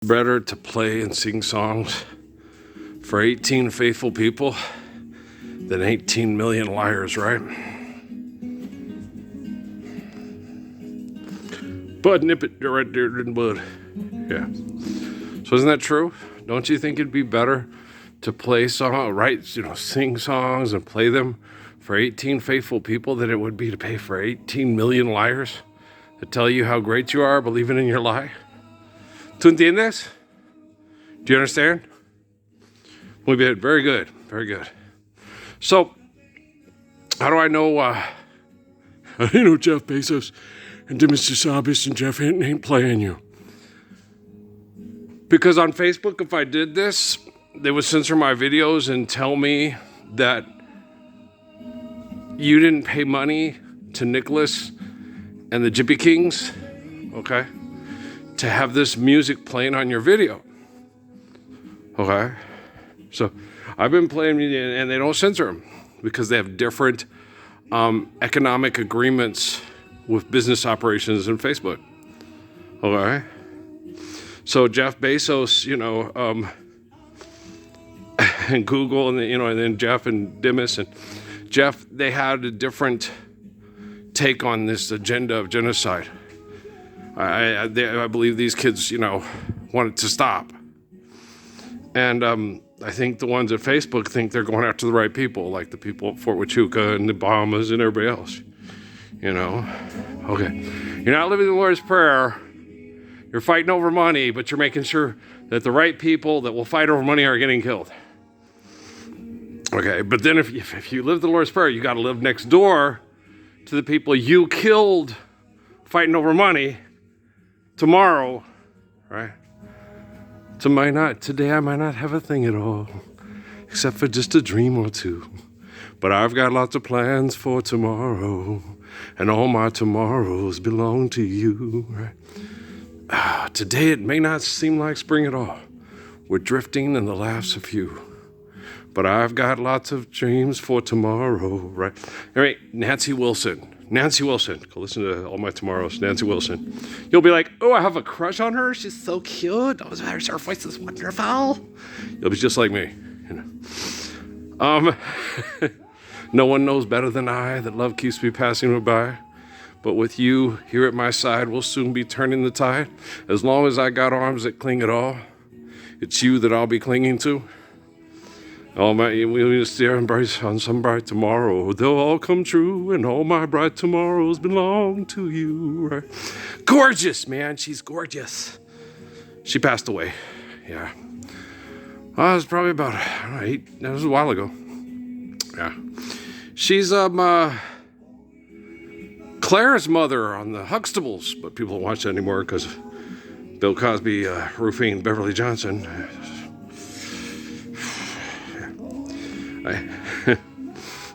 Better to play and sing songs for 18 faithful people than 18 million liars, right? Bud nip it right there in bud. Yeah. So isn't that true? Don't you think it'd be better to play sing songs and play them for 18 faithful people than it would be to pay for 18 million liars to tell you how great you are believing in your lie? ¿Tú entiendes? Do you understand? Muy bien. Very good. Very good. So, how do I know? I know Jeff Bezos and Mr. Sabis and Jeff Hinton ain't playing you. Because on Facebook, if I did this, they would censor my videos and tell me that you didn't pay money to Nicholas and the Gyppy Kings, okay, to have this music playing on your video, okay? So I've been playing and they don't censor them because they have different economic agreements with business operations in Facebook, okay? So Jeff Bezos, and Google, and then Jeff and Dimas and Jeff, they had a different take on this agenda of genocide. I believe these kids, wanted to stop. And I think the ones at Facebook think they're going after the right people, like the people at Fort Huachuca and the Obamas and everybody else. Okay. You're not living the Lord's Prayer. You're fighting over money, but you're making sure that the right people that will fight over money are getting killed. Okay, but then if you live the Lord's Prayer, you got to live next door to the people you killed fighting over money tomorrow, right? Today I might not have a thing at all, except for just a dream or two. But I've got lots of plans for tomorrow, and all my tomorrows belong to you, right? Today it may not seem like spring at all. We're drifting and the laughs are few. But I've got lots of dreams for tomorrow, right? All right, Nancy Wilson. Go listen to All My Tomorrows, Nancy Wilson. You'll be like, oh, I have a crush on her. She's so cute. Oh, her voice is wonderful. You'll be just like me, No one knows better than I that love keeps me passing her by. But with you here at my side, we'll soon be turning the tide. As long as I got arms that cling at all, it's you that I'll be clinging to. We'll stare and embrace on some bright tomorrow. They'll all come true, and all my bright tomorrows belong to you. Right? Gorgeous, man. She's gorgeous. She passed away. Yeah. Well, it was probably about 8. That was a while ago. Yeah. She's Claire's mother on the Huxtables, but people don't watch that anymore because Bill Cosby roofing Beverly Johnson.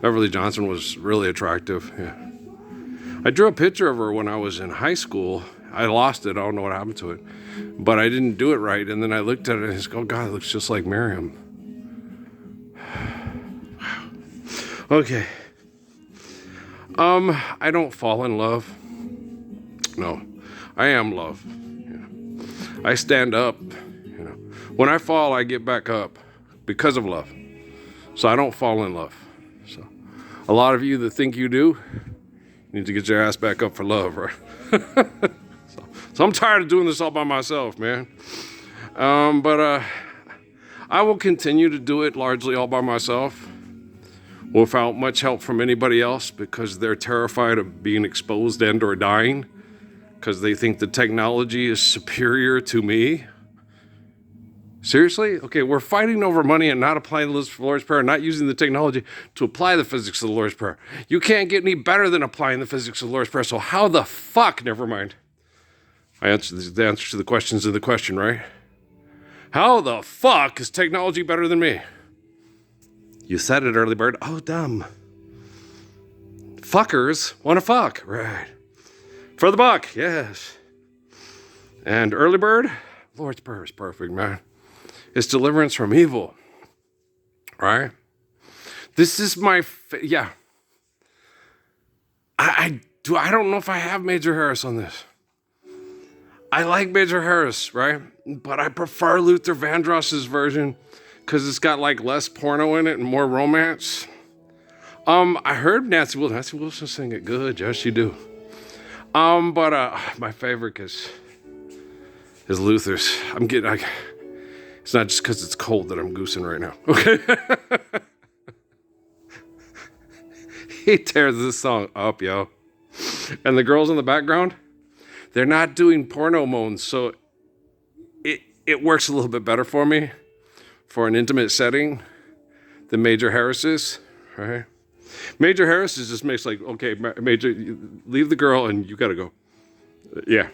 Beverly Johnson was really attractive. Yeah. I drew a picture of her when I was in high school. I lost it. I don't know what happened to it, but I didn't do it right. And then I looked at it and I said, "Oh God, it looks just like Miriam." Okay. I don't fall in love. No, I am love. I stand up. When I fall, I get back up because of love. So I don't fall in love. So a lot of you that think you do need to get your ass back up for love, right? so I'm tired of doing this all by myself, man. But I will continue to do it largely all by myself, without much help from anybody else, because they're terrified of being exposed and or dying, because they think the technology is superior to me. Seriously? Okay, we're fighting over money and not applying the Lord's Prayer, not using the technology to apply the physics of the Lord's Prayer. You can't get any better than applying the physics of the Lord's Prayer, so how the fuck, never mind. I answered the answer to the questions in the question, right? How the fuck is technology better than me? You said it, early bird. Oh, dumb. Fuckers want to fuck, right? For the buck, yes. And early bird, Lord's Prayer is perfect, man. It's deliverance from evil, right? This is my, yeah. I don't know if I have Major Harris on this. I like Major Harris, right? But I prefer Luther Vandross's version because it's got like less porno in it and more romance. I heard Nancy Wilson sing it good. Yes, you do. But my favorite is Luther's. It's not just because it's cold that I'm goosing right now. Okay. He tears this song up, yo. And the girls in the background, they're not doing porno moans, so it works a little bit better for me for an intimate setting than Major Harris's, right? Major Harris's just makes like, okay, Major, leave the girl and you gotta go. Yeah.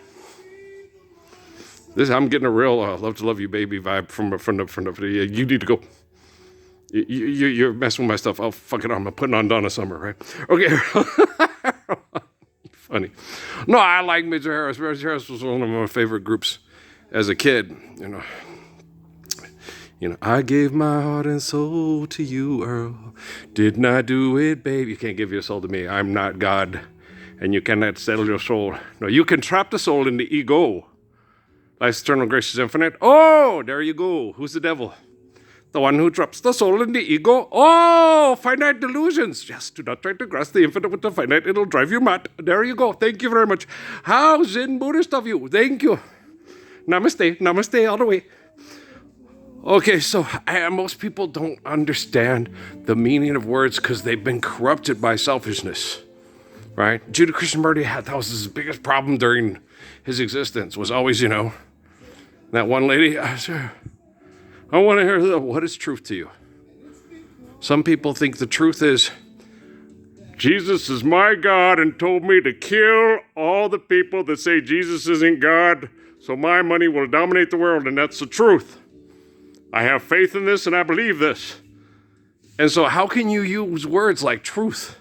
I'm getting a real love to love you baby vibe from the you need to go. You're messing with my stuff. Oh, fuck it, I'm putting on Donna Summer, right? Okay. Funny. No, I like Major Harris. Major Harris was one of my favorite groups as a kid, I gave my heart and soul to you, Earl. Didn't I do it, babe? You can't give your soul to me. I'm not God, and you cannot sell your soul. No, you can trap the soul in the ego. Life's eternal, gracious, infinite. Oh, there you go. Who's the devil? The one who traps the soul in the ego. Oh, finite delusions. Yes, do not try to grasp the infinite with the finite. It'll drive you mad. There you go. Thank you very much. How Zen Buddhist of you. Thank you. Namaste. Namaste all the way. Okay, so most people don't understand the meaning of words because they've been corrupted by selfishness, right? Judah Krishnamurti that was his biggest problem during his existence was always, that one lady, I want to hear what is truth to you? Some people think the truth is, Jesus is my God and told me to kill all the people that say Jesus isn't God, so my money will dominate the world, and that's the truth. I have faith in this and I believe this. And so how can you use words like truth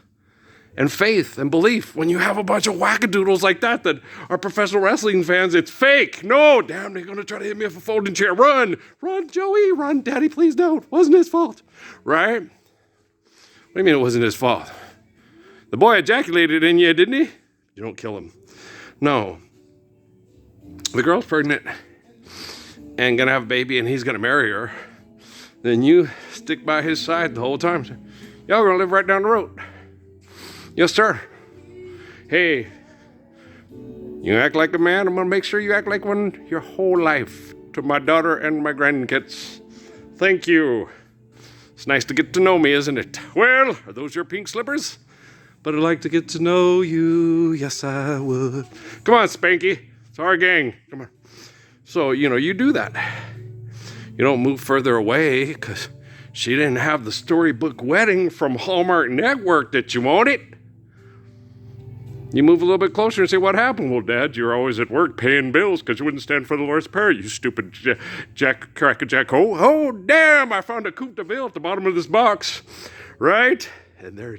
and faith and belief when you have a bunch of wackadoodles like that are professional wrestling fans? It's fake. No, damn, they're going to try to hit me with a folding chair. Run, Joey, run, Daddy, please don't. Wasn't his fault, right? What do you mean it wasn't his fault? The boy ejaculated in you, didn't he? You don't kill him. No. The girl's pregnant and gonna have a baby and he's gonna marry her. Then you stick by his side the whole time. Y'all gonna live right down the road. Yes, sir. Hey, you act like a man, I'm gonna make sure you act like one your whole life to my daughter and my grandkids. Thank you. It's nice to get to know me, isn't it? Well, are those your pink slippers? But I'd like to get to know you. Yes, I would. Come on, Spanky. It's our gang. Come on. So, you do that. You don't move further away because she didn't have the storybook wedding from Hallmark Network that you wanted. You move a little bit closer and say, what happened? Well, Dad, you're always at work paying bills because you wouldn't stand for the Lord's Prayer, you stupid Jack. Oh, damn, I found a coupe de ville at the bottom of this box, right? And there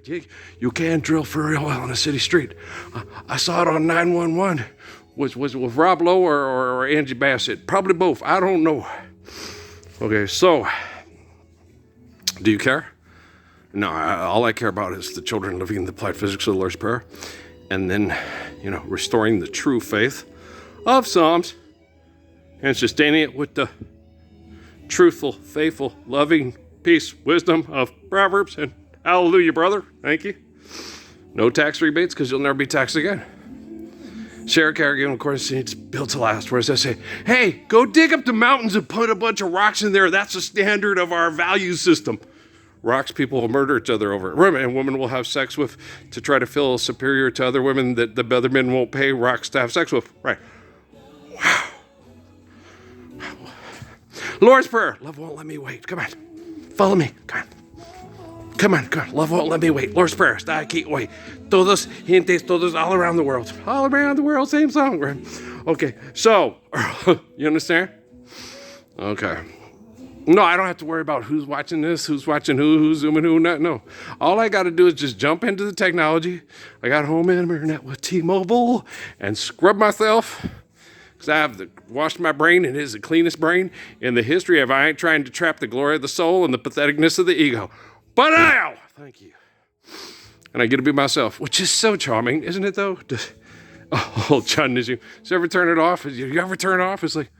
you can drill for real well on a city street. I saw it on 911. Was with Rob Lowe or Angie Bassett? Probably both. I don't know. Okay, so do you care? No, all I care about is the children living in the applied physics of the Lord's Prayer, and then, restoring the true faith of Psalms and sustaining it with the truthful, faithful, loving peace, wisdom of Proverbs. And hallelujah, brother. Thank you. No tax rebates because you'll never be taxed again. Sarah Kerrigan, of course, it's built to last. Whereas I say, hey, go dig up the mountains and put a bunch of rocks in there. That's the standard of our value system. Rocks people will murder each other over. And women will have sex with to try to feel superior to other women that the other men won't pay rocks to have sex with. Right. Wow. Lord's Prayer. Love won't let me wait. Come on. Follow me. Come on. Come on. Love won't let me wait. Lord's Prayer. I can't wait. Todos, gentes, todos, all around the world. All around the world, same song. Right? Okay, so, you understand? Okay. No, I don't have to worry about who's watching this, who's watching who's zooming who, not. No. All I got to do is just jump into the technology. I got home internet with T-Mobile and scrub myself. Because I have washed my brain, and it is the cleanest brain in the history of I ain't trying to trap the glory of the soul and the patheticness of the ego. But now, thank you. And I get to be myself, which is so charming, isn't it, though? Oh, John Nishing. So you ever turn it off? You ever turn it off? It's like,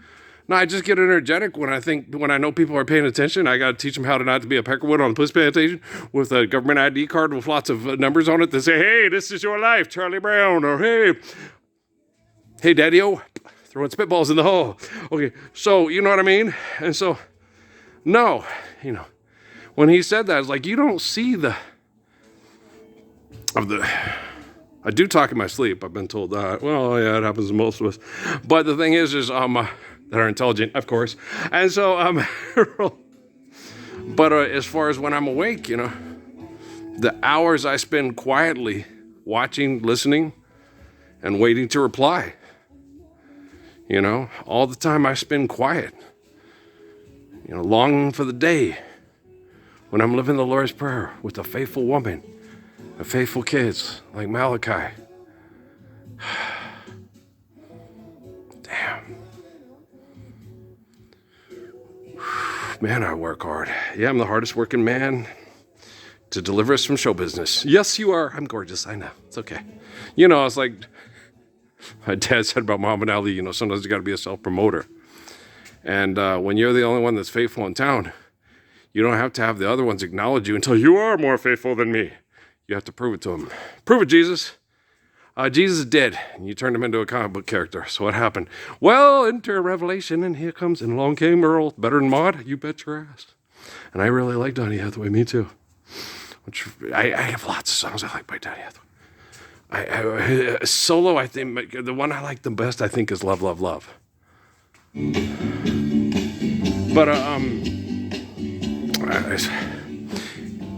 no, I just get energetic when I know people are paying attention. I got to teach them how to not to be a peckerwood on the pussy plantation with a government ID card with lots of numbers on it that say, hey, this is your life, Charlie Brown, or hey, Daddy-O, throwing spitballs in the hole. Okay, so you know what I mean? And so, no, when he said that, it's like, you don't see I do talk in my sleep. I've been told that. Well, yeah, it happens to most of us. But the thing is that are intelligent, of course. And so, but as far as when I'm awake, the hours I spend quietly watching, listening, and waiting to reply. All the time I spend quiet. Longing for the day when I'm living the Lord's Prayer with a faithful woman and faithful kids like Malachi. Damn. Man, I work hard. Yeah, I'm the hardest working man to deliver us from show business. Yes, you are. I'm gorgeous. I know. It's okay. It's like my dad said about Muhammad Ali, sometimes you got to be a self-promoter. And when you're the only one that's faithful in town, you don't have to have the other ones acknowledge you until you are more faithful than me. You have to prove it to them. Prove it, Jesus. Jesus is dead, and you turned him into a comic book character. So what happened? Well, enter Revelation, and here comes, and along came Earl, better than Maud. You bet your ass. And I really like Donny Hathaway, me too. Which I have lots of songs I like by Donny Hathaway. Solo, I think, the one I like the best, I think, is Love, Love, Love. But,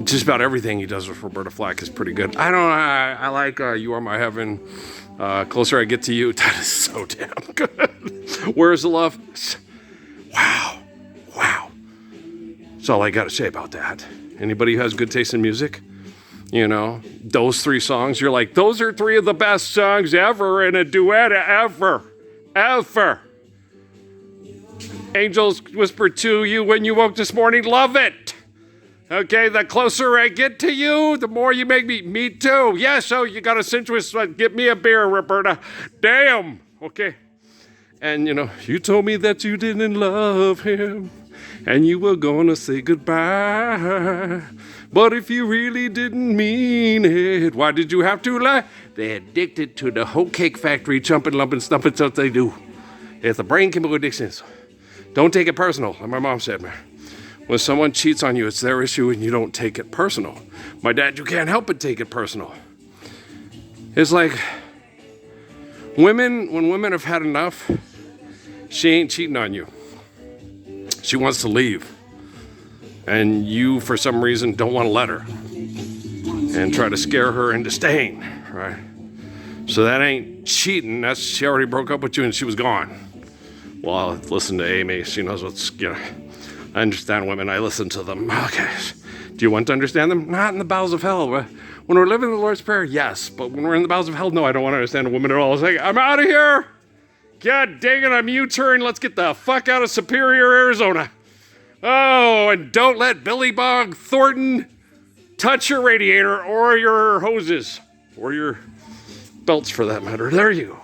just about everything he does with Roberta Flack is pretty good. I like You Are My Heaven, Closer I Get to You. That is so damn good. Where's the Love? Wow. That's all I got to say about that. Anybody who has good taste in music, those 3 songs, you're like, those are 3 of the best songs ever in a duet ever. Angels Whispered to You When You Woke This Morning, love it. Okay, the closer I get to you, the more you make me too. Yeah, so you got a sensuous, get me a beer, Roberta. Damn. Okay. And, you told me that you didn't love him, and you were gonna say goodbye. But if you really didn't mean it, why did you have to lie? They're addicted to the whole cake factory, chumping, lumping, stumping, stuff they do. It's a brain chemical addiction. Don't take it personal, like my mom said, man. When someone cheats on you, it's their issue and you don't take it personal. My dad, you can't help but take it personal. It's like when women have had enough, she ain't cheating on you. She wants to leave. And you, for some reason, don't want to let her. And try to scare her into staying, right? So that ain't cheating. That's she already broke up with you and she was gone. Well, listen to Amy. She knows what's, I understand women. I listen to them. Okay. Do you want to understand them? Not in the bowels of hell. When we're living the Lord's Prayer, yes. But when we're in the bowels of hell, no, I don't want to understand a woman at all. It's like, I'm out of here. God dang it, I'm U-turn. Let's get the fuck out of Superior, Arizona. Oh, and don't let Billy Bob Thornton touch your radiator or your hoses. Or your belts, for that matter. There you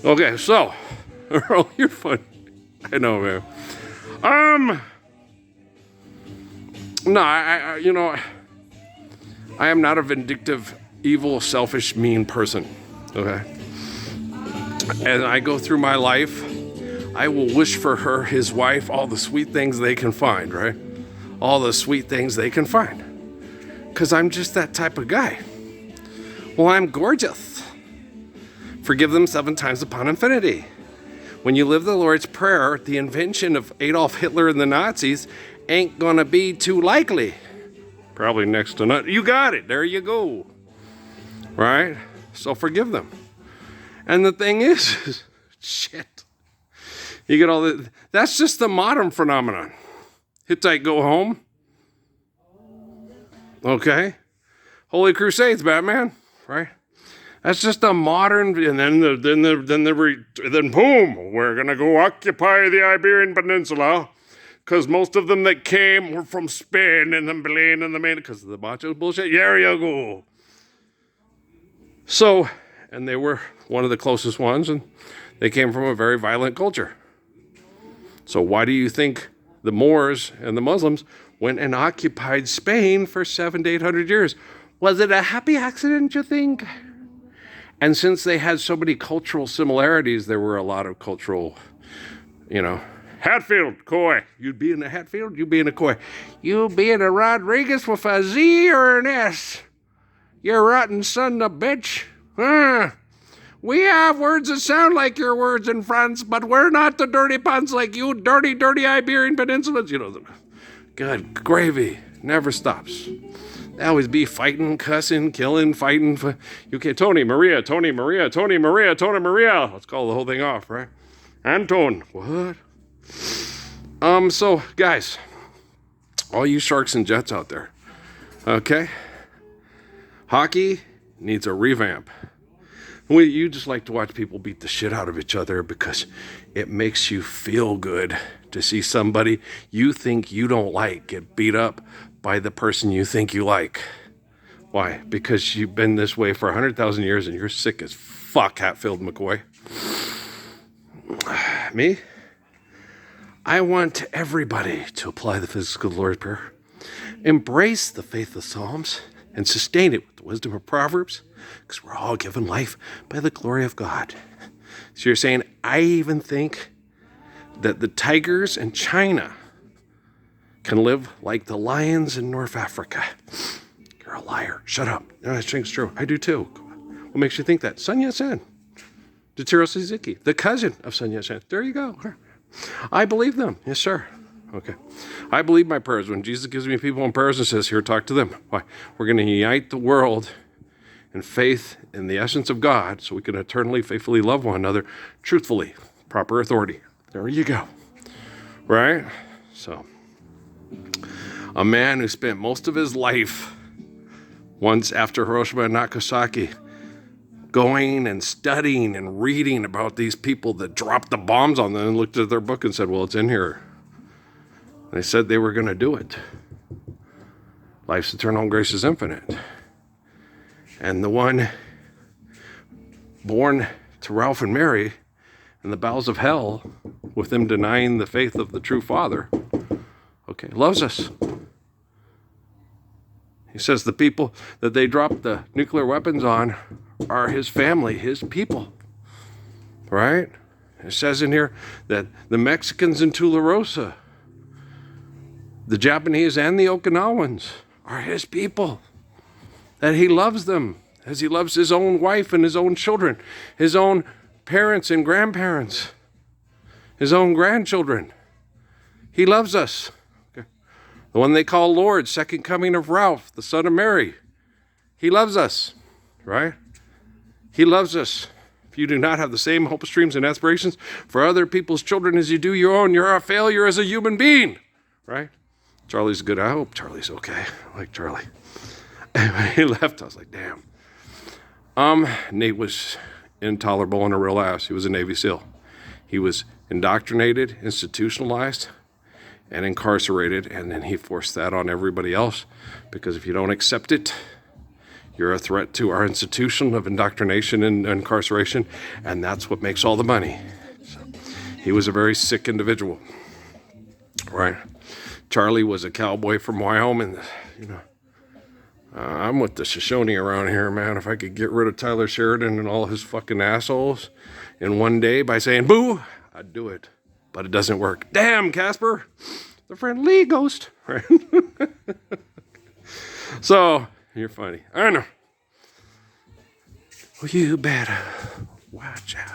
go. Okay, so. Earl, you're fun. I know, man. No, I am not a vindictive, evil, selfish, mean person, okay? As I go through my life, I will wish for her, his wife, all the sweet things they can find, right? All the sweet things they can find. Because I'm just that type of guy. Well, I'm gorgeous. Forgive them 7 times upon infinity. When you live the Lord's Prayer, the invention of Adolf Hitler and the Nazis ain't gonna be too likely. Probably next to none. You got it. There you go. Right? So forgive them. And the thing is shit. You get all that. That's just the modern phenomenon. Hittite, go home. Okay. Holy Crusades, Batman. Right? That's just a modern, and then boom, we're gonna go occupy the Iberian Peninsula, because most of them that came were from Spain and the Belen and the main, because of the macho bullshit. There you go. So, and they were one of the closest ones, and they came from a very violent culture. So why do you think the Moors and the Muslims went and occupied Spain for 700 to 800 years? Was it a happy accident, you think? And since they had so many cultural similarities, there were a lot of cultural, Hatfield, Coy. You'd be in a Hatfield, you'd be in a Coy. You be in a Rodriguez with a Z or an S? You rotten son of a bitch. We have words that sound like your words in France, but we're not the dirty puns like you dirty, dirty Iberian Peninsulas. Good gravy. Never stops. They always be fighting, cussing, killing, fighting. Tony, Maria. Let's call the whole thing off, right? Anton. What? So, guys, all you Sharks and Jets out there, okay? Hockey needs a revamp. You just like to watch people beat the shit out of each other because it makes you feel good to see somebody you think you don't like get beat up by the person you think you like. Why? Because you've been this way for 100,000 years and you're sick as fuck, Hatfield McCoy. Me? I want everybody to apply the physics of the Lord's Prayer, embrace the faith of Psalms, and sustain it with the wisdom of Proverbs, because we're all given life by the glory of God. So you're saying, I even think that the tigers in China can live like the lions in North Africa. You're a liar. Shut up. No, I think it's true. I do too. What makes you think that? Sun Yat-sen. Tetsuro Suzuki, the cousin of Sun Yat-sen. There you go. I believe them. Yes, sir. Okay. I believe my prayers. When Jesus gives me people in prayers and says, here, talk to them. Why? We're going to unite the world in faith in the essence of God so we can eternally, faithfully love one another, truthfully, proper authority. There you go. Right? So, a man who spent most of his life, once after Hiroshima and Nagasaki, going and studying and reading about these people that dropped the bombs on them and looked at their book and said, well, it's in here. They said they were going to do it. Life's eternal, grace is infinite. And the one born to Ralph and Mary in the bowels of hell, with them denying the faith of the true Father, okay, loves us. He says the people that they dropped the nuclear weapons on are his family, his people, right? It says in here that the Mexicans in Tularosa, the Japanese and the Okinawans are his people, that he loves them as he loves his own wife and his own children, his own parents and grandparents, his own grandchildren. He loves us. Okay. The one they call Lord, second coming of Ralph, the son of Mary. He loves us, right? He loves us. If you do not have the same hopes, dreams, and aspirations for other people's children as you do your own, you're a failure as a human being, right? Charlie's good. I hope Charlie's okay. I like Charlie. And when he left, I was like, damn. Nate was intolerable and a real ass. He was a Navy SEAL. He was indoctrinated, institutionalized, and incarcerated, and then he forced that on everybody else, because if you don't accept it, you're a threat to our institution of indoctrination and incarceration, and that's what makes all the money. So, he was a very sick individual, right? Charlie was a cowboy from Wyoming, I'm with the Shoshone around here, man. If I could get rid of Tyler Sheridan and all his fucking assholes in one day by saying boo, I'd do it. But it doesn't work. Damn, Casper. The friendly ghost. Right? So, you're funny. I know. Well, you better watch out.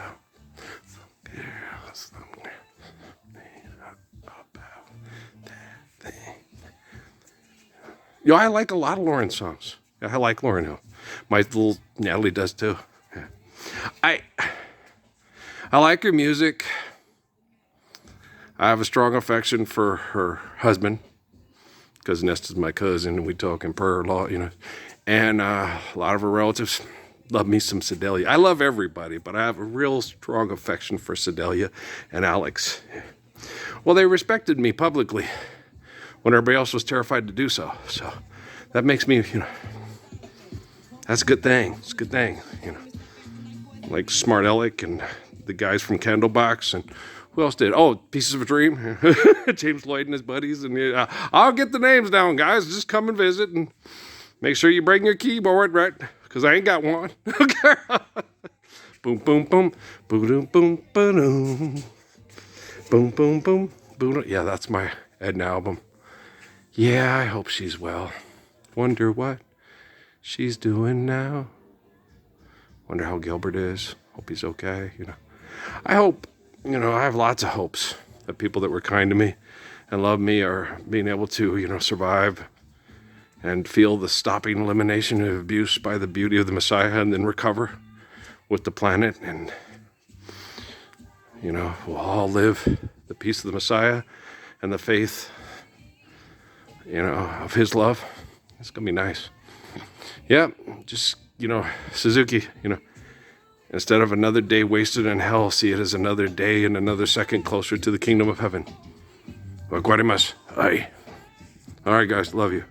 I like a lot of Lauren songs. I like Lauryn Hill. My little Natalie does too. Yeah. I like her music. I have a strong affection for her husband, because Nesta's my cousin, and we talk in prayer a lot, And a lot of her relatives love me some Sedalia. I love everybody, but I have a real strong affection for Sedalia and Alex. Well, they respected me publicly when everybody else was terrified to do so. So that makes me, that's a good thing. It's a good thing, like Smart Alec and the guys from Candlebox, and who else did? Oh, Pieces of a Dream, James Lloyd and his buddies. And I'll get the names down, guys. Just come and visit, and make sure you bring your keyboard, right? Because I ain't got one. Okay. Boom, boom, boom, boom, boom, boom, boom, boom, boom, boom. Yeah, that's my Edna album. Yeah, I hope she's well. Wonder what she's doing now. Wonder how Gilbert is. Hope he's okay, I hope, I have lots of hopes that people that were kind to me and love me are being able to, survive and feel the stopping elimination of abuse by the beauty of the Messiah, and then recover with the planet, and we'll all live the peace of the Messiah and the faith of his love. It's gonna be nice. Yeah, just Suzuki, instead of another day wasted in hell, see it as another day and another second closer to the kingdom of heaven. Guarimas. Aye. All right, guys, love you.